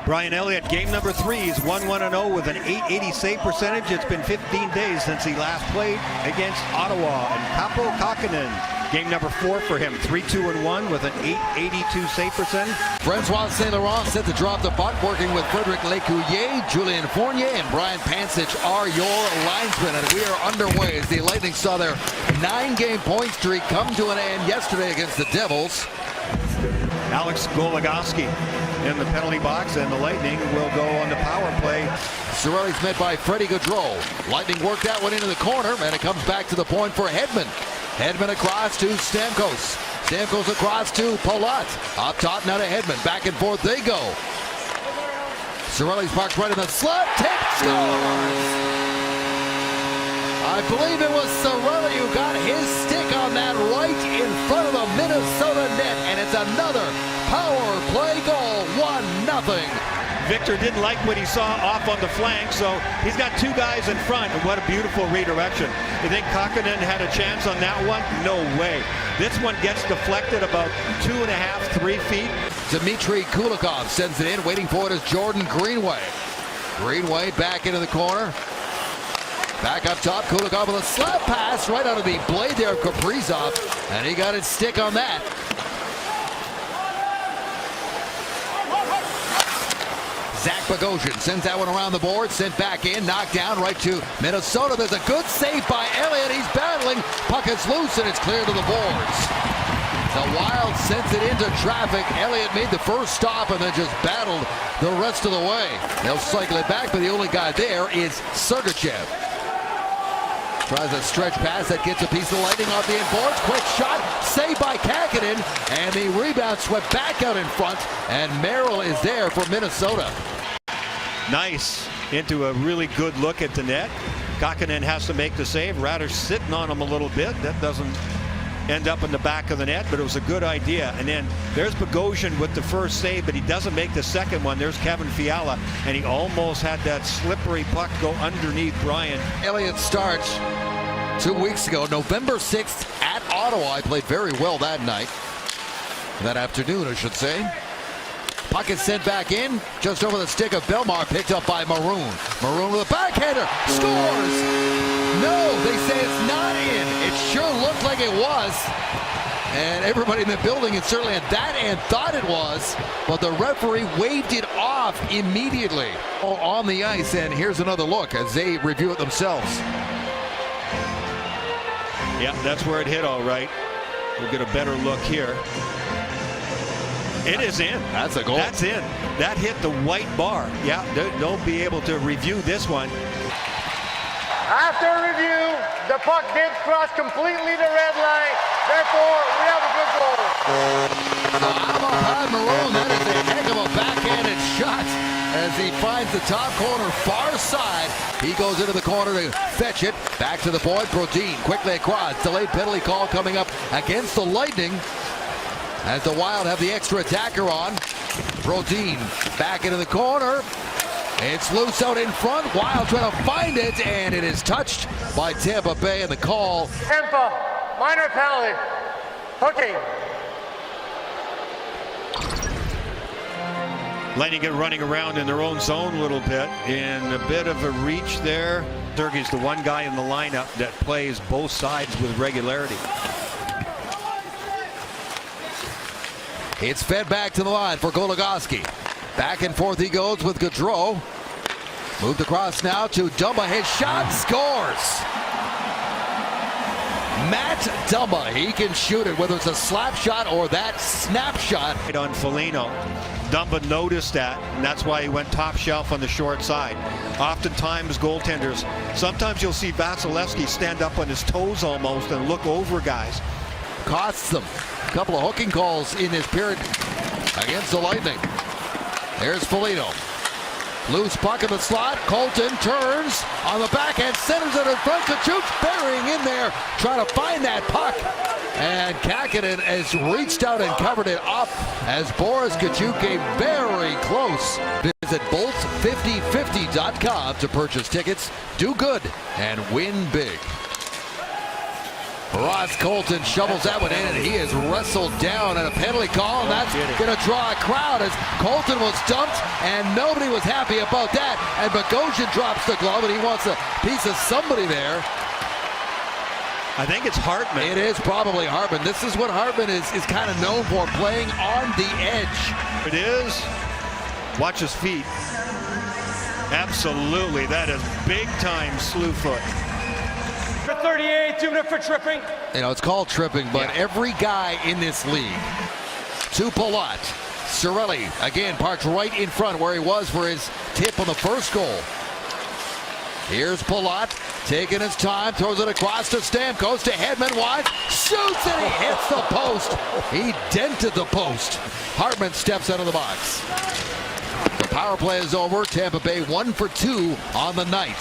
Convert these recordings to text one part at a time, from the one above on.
Brian Elliott, game number 3. He's 1-1-0 with an .880 save percentage. It's been 15 days since he last played against Ottawa. And Capo Kakkonen, game number 4 for him. 3-2-1 with an .882 save percentage. Francois St. Laurent set to drop the puck, working with Frederic Lécuyer, Julien Fournier, and Brian Pancic are your linesmen. And we are underway as the Lightning saw their 9-game point streak come to an end yesterday against the Devils. Alex Goligoski in the penalty box, and the Lightning will go on the power play. Cirelli's met by Freddie Gaudreau. Lightning worked that one into the corner, and it comes back to the point for Hedman. Hedman across to Stamkos. Stamkos across to Palat. Up top now to Hedman. Back and forth they go. Cirelli's puck's right in the slot. Tip scores! I believe it was Cirelli who got his stick on that right in front of the Minnesota net, and it's another power play goal, 1-0. Victor didn't like what he saw off on the flank, so he's got 2 guys in front, and what a beautiful redirection. You think Kakkonen had a chance on that one? No way. This one gets deflected about 2.5, 3 feet. Dmitry Kulikov sends it in, waiting for it is Jordan Greenway. Greenway back into the corner. Back up top, Kulikov with a slap pass right out of the blade there of Kaprizov, and he got his stick on that. Zach Bogosian sends that one around the board, sent back in, knocked down right to Minnesota. There's a good save by Elliott. He's battling. Puck is loose, and it's clear to the boards. The Wild sends it into traffic. Elliott made the first stop and then just battled the rest of the way. They'll cycle it back, but the only guy there is Sergachev. Tries a stretch pass that gets a piece of Lightning off the inboards. Quick shot, saved by Kakkonen, and the rebound swept back out in front, and Merrill is there for Minnesota. Nice, into a really good look at the net. Kakkonen has to make the save. Ratter's sitting on him a little bit. That doesn't end up in the back of the net, but it was a good idea. And then there's Bogosian with the first save, but he doesn't make the second one. There's Kevin Fiala, and he almost had that slippery puck go underneath Brian. Elliott starts 2 weeks ago, November 6th at Ottawa. He played very well that night. That afternoon, I should say. Puck is sent back in, just over the stick of Belmar, picked up by Maroon. Maroon with a backhander, scores! No, they say it's not in. It sure looked like it was. And everybody in the building, and certainly at that end, thought it was. But the referee waved it off immediately on the ice. And here's another look as they review it themselves. Yeah, that's where it hit all right. We'll get a better look here. It is in. That's a goal. That's in. That hit the white bar. Yeah, they'll be able to review this one. After review, the puck did cross completely the red line. Therefore, we have a good goal. So how about Maroon? That is a heck of a backhanded shot as he finds the top corner far side. He goes into the corner to fetch it. Back to the point. Brodin quickly across. Delayed penalty call coming up against the Lightning as the Wild have the extra attacker on. Brodin back into the corner. It's loose out in front. Wild trying to find it, and it is touched by Tampa-Bэй, and the call. Tampa, minor penalty. Hooking. Lightning get running around in their own zone a little bit, in a bit of a reach there. Sergey's the one guy in the lineup that plays both sides with regularity. It's fed back to the line for Goligoski. Back and forth he goes with Gaudreau. Moved across now to Dumba. His shot scores. Matt Dumba, he can shoot it, whether it's a slap shot or that snapshot. On Foligno, Dumba noticed that, and that's why he went top shelf on the short side. Oftentimes goaltenders, sometimes you'll see Vasilevsky stand up on his toes almost and look over guys. Costs them a couple of hooking calls in this period against the Lightning. There's Foligno. Loose puck in the slot. Colton turns on the backhand, centers it in front. Kachuk burying in there, trying to find that puck. And Kakkonen has reached out and covered it up as Boris Kachuk came very close. Visit Bolt5050.com to purchase tickets. Do good and win big. Ross Colton shovels that one in, and he is wrestled down, and a penalty call, and that's going to draw a crowd as Colton was dumped, and nobody was happy about that. And Bogosian drops the glove, and he wants a piece of somebody there. I think it's Hartman. It is probably Hartman. This is what Hartman is kind of known for, playing on the edge. It is. Watch his feet. Absolutely, that is big-time slew foot. For 38, 2 minutes for tripping. You know, it's called tripping, but every guy in this league, to Palat, Cirelli, again, parked right in front where he was for his tip on the first goal. Here's Palat, taking his time, throws it across to Stamkos, to Hedman, wide, shoots, and he hits the post. He dented the post. Hartman steps out of the box. The power play is over. Tampa-Bay 1 for 2 on the night.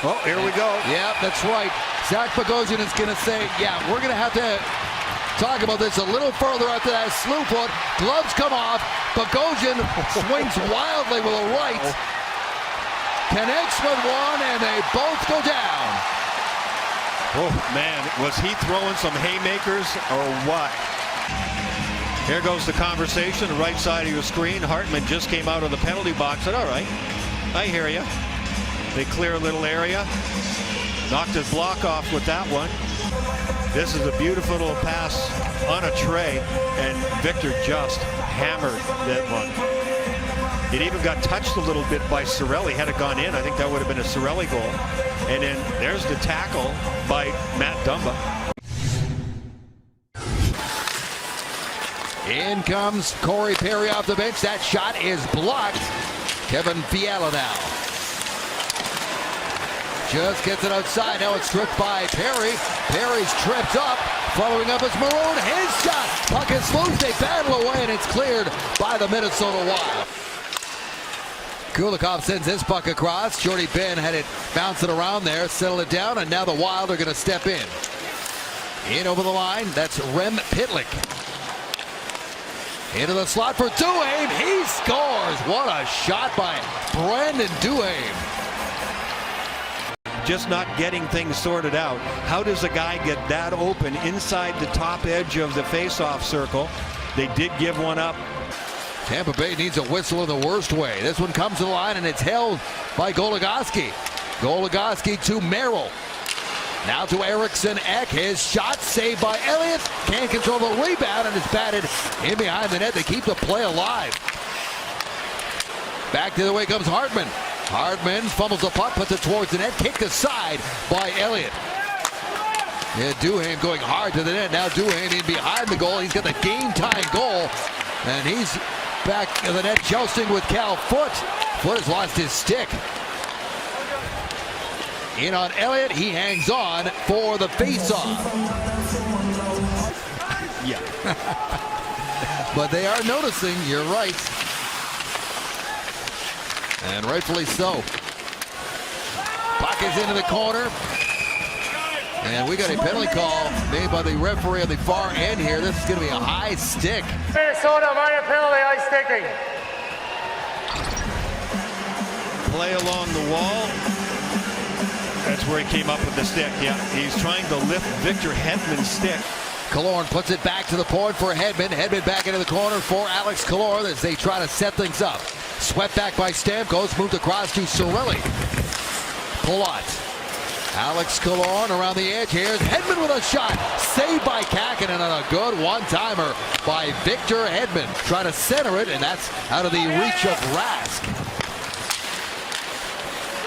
Oh, here we go. Yeah, that's right. Zach Bogosian is going to say, yeah, we're going to have to talk about this a little further after that slew foot. Gloves come off. Bogosian swings wildly with a right. Connects with one, and they both go down. Oh, man, was he throwing some haymakers or what? Here goes the conversation, the right side of your screen. Hartman just came out of the penalty box. Said, all right, I hear you. They clear a little area. Knocked his block off with that one. This is a beautiful little pass on a tray, and Victor just hammered that one. It even got touched a little bit by Cirelli. Had it gone in, I think that would have been a Cirelli goal. And then there's the tackle by Matt Dumba. In comes Corey Perry off the bench. That shot is blocked. Kevin Fiala now. Just gets it outside. Now it's stripped by Perry. Perry's tripped up. Following up is Maroon. His shot. Puck is loose. They battle away, and it's cleared by the Minnesota Wild. Kulikov sends his puck across. Jordy Ben had it bouncing around there, settle it down, and now the Wild are going to step in. In over the line, that's Rem Pitlick. Into the slot for Duhaime. He scores. What a shot by Brandon Duhaime. Just not getting things sorted out. How does a guy get that open inside the top edge of the face-off circle? They did give one up. Tampa Bay needs a whistle in the worst way. This one comes to the line, and it's held by Goligoski. Goligoski to Merrill. Now to Eriksson Ek. His shot saved by Elliott. Can't control the rebound, and it's batted in behind the net. They keep the play alive. Back the other way comes Hartman. Hartman fumbles the puck, puts it towards the net. Kicked aside by Elliott. Yeah, Duhaime going hard to the net. Now Duhaime in behind the goal. He's got the game-tying goal, and he's back in the net jousting with Cal Foote. Foote has lost his stick. In on Elliott. He hangs on for the face-off. Yeah. But they are noticing, you're right. And rightfully so. Puck is into the corner. And we got a penalty call made by the referee on the far end here. This is going to be a high stick. Minnesota, minor penalty, high sticking. Play along the wall. That's where he came up with the stick. Yeah, he's trying to lift Victor Hedman's stick. Killorn puts it back to the point for Hedman. Hedman back into the corner for Alex Killorn as they try to set things up. Swept back by Stamkos, moved across to Cirelli. Palat. Alex Killorn around the edge. Here's Hedman with a shot. Saved by Kakinen, and a good one-timer by Victor Hedman. Trying to center it, and that's out of the reach of Rask.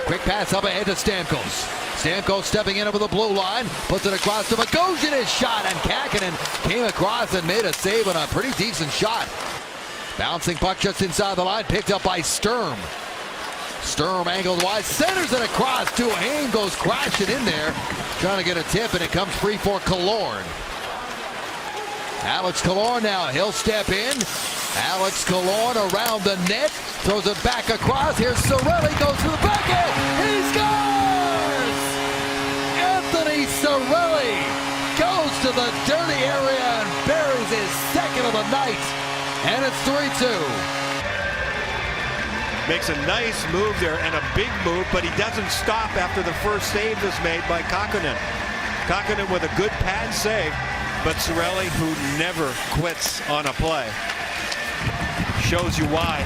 Quick pass up ahead to Stamkos. Stamkos stepping in over the blue line. Puts it across to Bogosian. His shot, and Kakinen came across and made a save on a pretty decent shot. Bouncing puck just inside the line. Picked up by Sturm. Sturm angled wide. Centers it across. Duhaime goes crashing in there. Trying to get a tip, and it comes free for Killorn. Alex Killorn now. He'll step in. Alex Killorn around the net. Throws it back across. Here's Cirelli. Goes to the back end. He scores! Anthony Cirelli goes to the dirty area and buries his second of the night. And it's 3-2. Makes a nice move there and a big move, but he doesn't stop after the first save is made by Kakinen. Kakkonen with a good pad save, but Cirelli, who never quits on a play, shows you why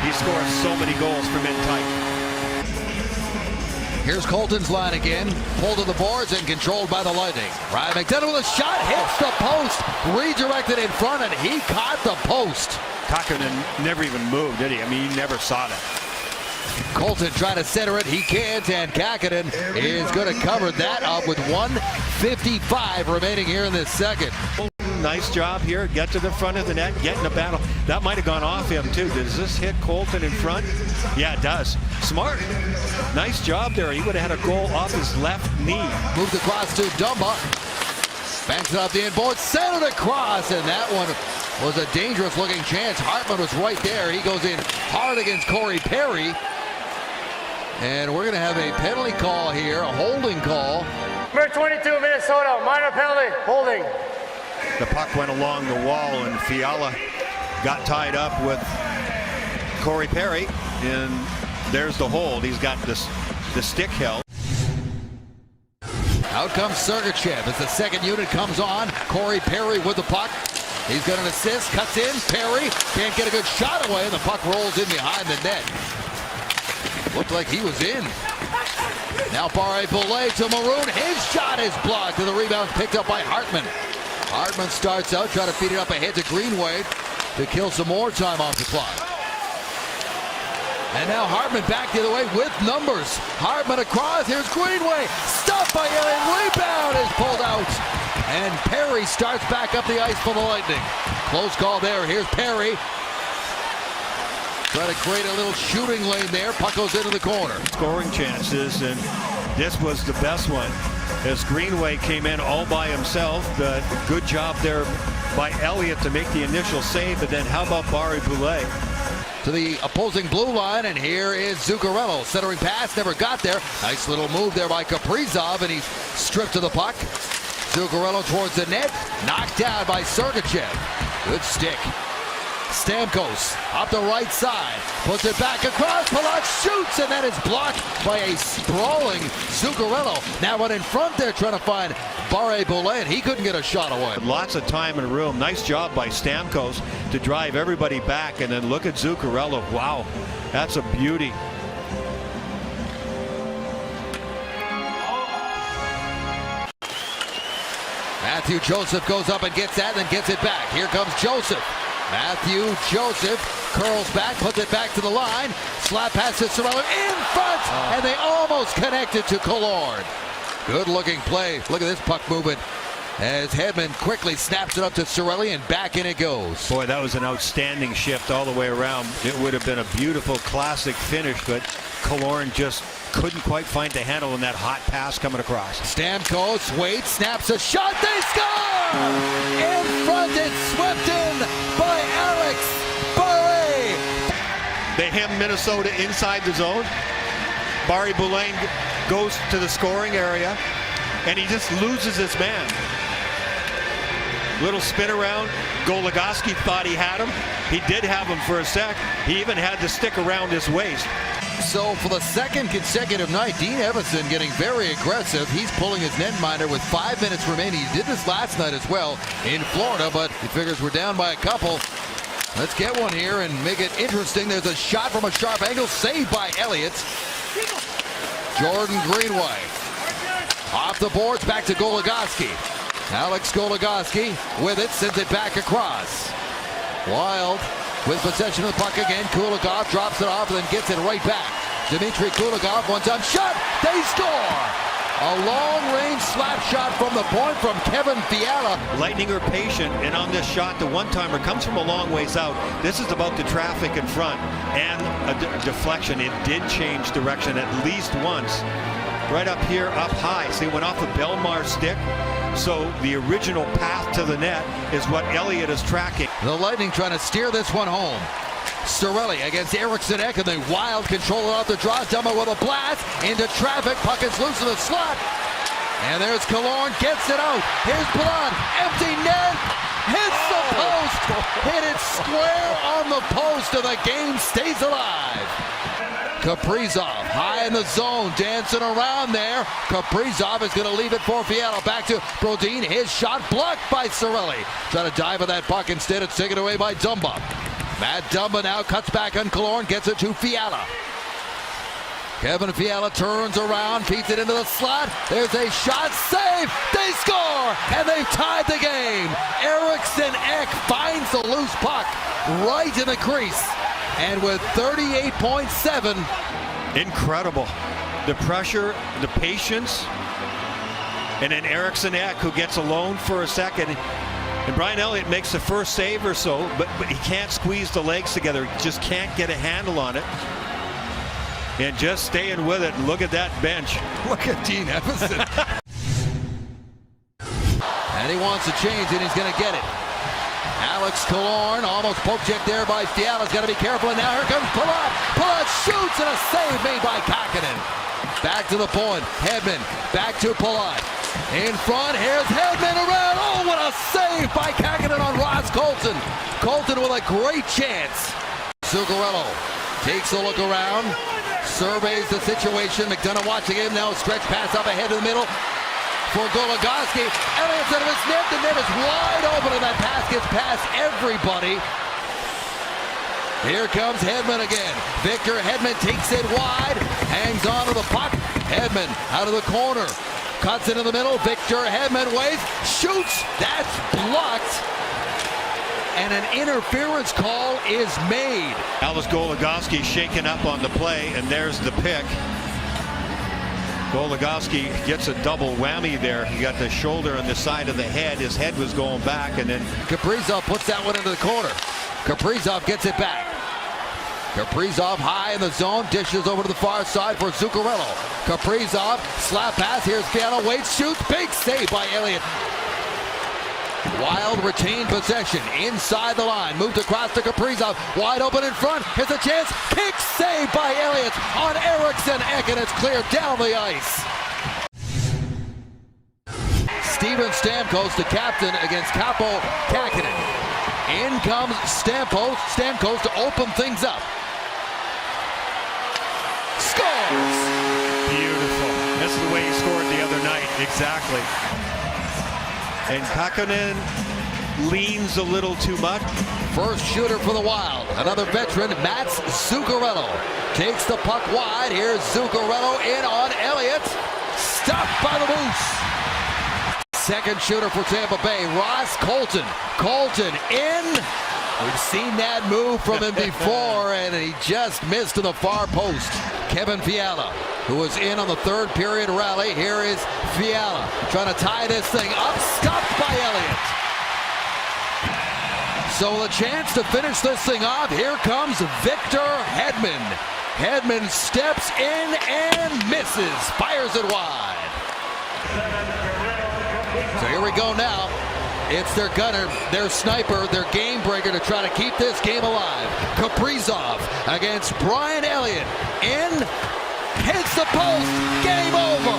he scores so many goals from in tight. Here's Colton's line again, pulled to the boards and controlled by the Lightning. Ryan McDonough with a shot, hits the post, redirected in front, and he caught the post. Kakkonen never even moved, did he? I mean, he never saw that. Colton trying to center it, he can't, and Kakkonen is going to cover that up with 1:55 remaining here in this second. Nice job here, get to the front of the net, get in the battle. That might have gone off him too. Does this hit Colton in front? Yeah, it does. Smart. Nice job there. He would have had a goal off his left knee. Moved across to Dumba. Banks it off the inboard, sent it across, and that one was a dangerous looking chance. Hartman was right there. He goes in hard against Corey Perry. And we're going to have a penalty call here, a holding call. Number 22, Minnesota, minor penalty, holding. The puck went along the wall, and Fiala got tied up with Corey Perry, and there's the hold. He's got the stick held. Out comes Sergachev as the second unit comes on. Corey Perry with the puck. He's got an assist, cuts in. Perry can't get a good shot away, and the puck rolls in behind the net. Looked like he was in. Now Barré-Boulet to Maroon. His shot is blocked, and the rebound picked up by Hartman. Hartman starts out, trying to feed it up ahead to Greenway to kill some more time off the clock. And now Hartman back the other way with numbers. Hartman across, here's Greenway. Stopped by Aaron, rebound is pulled out. And Perry starts back up the ice for the Lightning. Close call there, here's Perry. Trying to create a little shooting lane there. Puck goes into the corner. Scoring chances, and this was the best one. As Greenway came in all by himself, the good job there by Elliott to make the initial save, but then how about Barré-Boulet? To the opposing blue line, and here is Zuccarello. Centering pass, never got there. Nice little move there by Kaprizov, and he's stripped to the puck. Zuccarello towards the net, knocked down by Sergachev. Good stick. Stamkos up the right side, puts it back across, Palat shoots, and that is blocked by a sprawling Zuccarello. Now out in front there trying to find Barré-Boulet, and he couldn't get a shot away. Lots of time in the room. Nice job by Stamkos to drive everybody back, and then look at Zuccarello. Wow, that's a beauty. Matthew Joseph goes up and gets that, and then gets it back. Here comes Joseph. Matthew Joseph curls back, puts it back to the line. Slap pass to Cirelli in front, and they almost connected to Killorn. Good looking play. Look at this puck movement as Hedman quickly snaps it up to Cirelli, and back in it goes. Boy, that was an outstanding shift all the way around. It would have been a beautiful classic finish, but Killorn just couldn't quite find the handle in that hot pass coming across. Stamkos waits, snaps a shot, they score! In front, it's swept in by Alex Barré. They hem Minnesota inside the zone. Barré-Boulet goes to the scoring area, and he just loses his man. Little spin around. Goligoski thought he had him. He did have him for a sec. He even had the stick around his waist. So for the second consecutive night, Dean Evason getting very aggressive. He's pulling his netminder with 5 minutes remaining. He did this last night as well in Florida, but he figures we're down by a couple. Let's get one here and make it interesting. There's a shot from a sharp angle, saved by Elliott. Jordan Greenway off the boards, back to Goligoski. Alex Goligoski with it, sends it back across. Wild with possession of the puck again. Kulikov drops it off and then gets it right back. Dmitry Kulikov, one-time shot. They score! A long-range slap shot from the point from Kevin Fiala. Lightning are patient, and on this shot, the one-timer comes from a long ways out. This is about the traffic in front and a deflection. It did change direction at least once. Right up here, up high. See, it went off the Belmar stick. So the original path to the net is what Elliott is tracking. The Lightning trying to steer this one home. Cirelli against Eriksson Ek, and they wild control it off the draw. Dumba with a blast into traffic. Puck is loose in the slot. And there's Killorn, gets it out. Here's Palat, empty net. Hits the post. Hit it square on the post, and the game stays alive. Kaprizov high in the zone, dancing around there. Kaprizov is going to leave it for Fiala. Back to Brodin. His shot blocked by Cirelli. Trying to dive at that puck. Instead, it's taken away by Dumba. Matt Dumba now cuts back on Killorn, gets it to Fiala. Kevin Fiala turns around, feeds it into the slot. There's a shot, save, they score, and they've tied the game. Eriksson Ek finds the loose puck right in the crease. And with 38.7. Incredible. The pressure, the patience, and then Eriksson Ek, who gets alone for a second. And Brian Elliott makes the first save or so, but he can't squeeze the legs together. He just can't get a handle on it. And just staying with it. Look at that bench. Look at Dean Evason. And he wants to change it. He's going to get it. Alex Killorn almost poke check there by Fiala. He's got to be careful. And now here comes Palat. Palat shoots, and a save made by Kakkonen. Back to the point. Hedman back to Palat. In front, here's Hedman around. Oh, what a save by Kakkonen on Ross Colton. Colton with a great chance. Zuccarello takes a look around, surveys the situation. McDonough watching him now. Stretch pass up ahead in the middle for Goligoski. Elliott's out of his net. The net is wide open, and that pass gets past everybody. Here comes Hedman again. Victor Hedman takes it wide, hangs on to the puck. Hedman out of the corner, cuts it in the middle. Victor Hedman waits, shoots. That's blocked. And an interference call is made. Alice Goligoski shaken up on the play, and there's the pick. Goligoski gets a double whammy there. He got the shoulder on the side of the head. His head was going back, and then Kaprizov puts that one into the corner. Kaprizov gets it back. Kaprizov high in the zone, dishes over to the far side for Zuccarello. Kaprizov, slap pass, here's Fiala, waits, shoots, big save by Elliott. Wild retained possession inside the line, moved across to Kaprizov, wide open in front, here's a chance, kick save by Elliott on Eriksson Ek, and it's cleared down the ice. Steven Stamkos, the captain, against Kaapo Kakkonen. In comes Stamkos to open things up. Scores! beautiful. This is the way he scored the other night. Exactly. And Kakkonen leans a little too much. First shooter for the Wild. Another veteran, Mats Zuccarello. Takes the puck wide. Here's Zuccarello in on Elliott. Stopped by the Moose. Second shooter for Tampa-Bay, Ross Colton. Colton in. We've seen that move from him before, and he just missed to the far post. Kevin Fiala, who was in on the third period rally. Here is Fiala trying to tie this thing up. Stopped by Elliott. So the chance to finish this thing off. Here comes Victor Hedman. Hedman steps in and misses. Fires it wide. So here we go now. It's their gunner, their sniper, their game breaker to try to keep this game alive. Kaprizov against Brian Elliott. In, hits the post, game over.